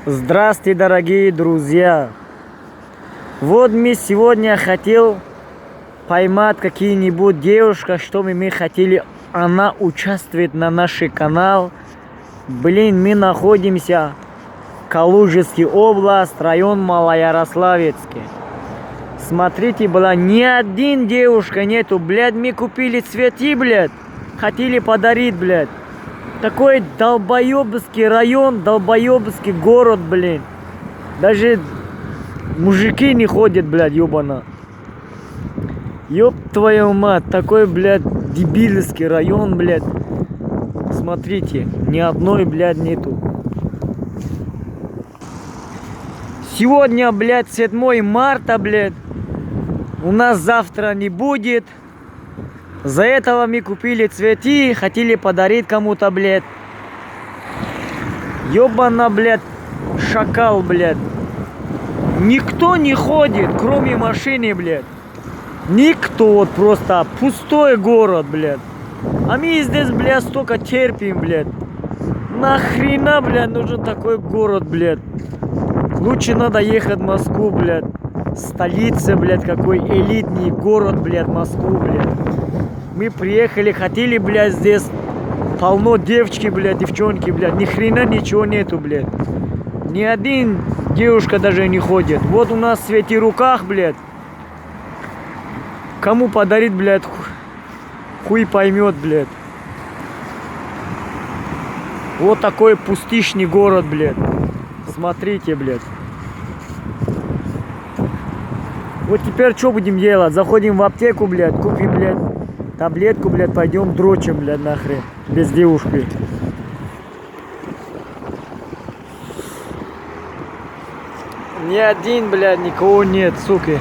Здравствуйте, дорогие друзья! Вот мы сегодня хотел поймать какие-нибудь девушка, чтобы мы хотели, она участвует на наш канал. Блин, мы находимся в Калужской области, район Малоярославецкий. Смотрите, была ни один девушка нету, блядь, мы купили цветы, блядь, хотели подарить, блядь. Такой долбоебский район, долбоебский город, блин. Даже мужики не ходят, блядь, ёбана. Ёб твою мать, такой, блядь, дебильский район, блядь. Смотрите, ни одной, блядь, нету. Сегодня, блядь, 7 марта, блядь. У нас завтра не будет. За этого мы купили цветы, хотели подарить кому-то, блядь. Ёбана, блядь, шакал, блядь. Никто не ходит, кроме машины, блядь. Никто, вот просто пустой город, блядь. А мы здесь, блядь, столько терпим, блядь. Нахрена, блядь, нужен такой город, блядь. Лучше надо ехать в Москву, блядь. Столица, блядь, какой элитный город, блядь, Москву, блядь. Мы приехали, хотели, блядь, здесь полно девочки, блядь, девчонки, блядь. Ни хрена ничего нету, блядь. Ни один девушка даже не ходит. Вот у нас в цвете руках, блядь. Кому подарить, блядь, хуй поймет, блядь. Вот такой пустышный город, блядь. Смотрите, блядь. Вот теперь что будем делать? Заходим в аптеку, блядь, купим, блядь, таблетку, блядь, пойдем дрочим, блядь, нахрен. Без девушки. Ни один, блядь, никого нет, сука.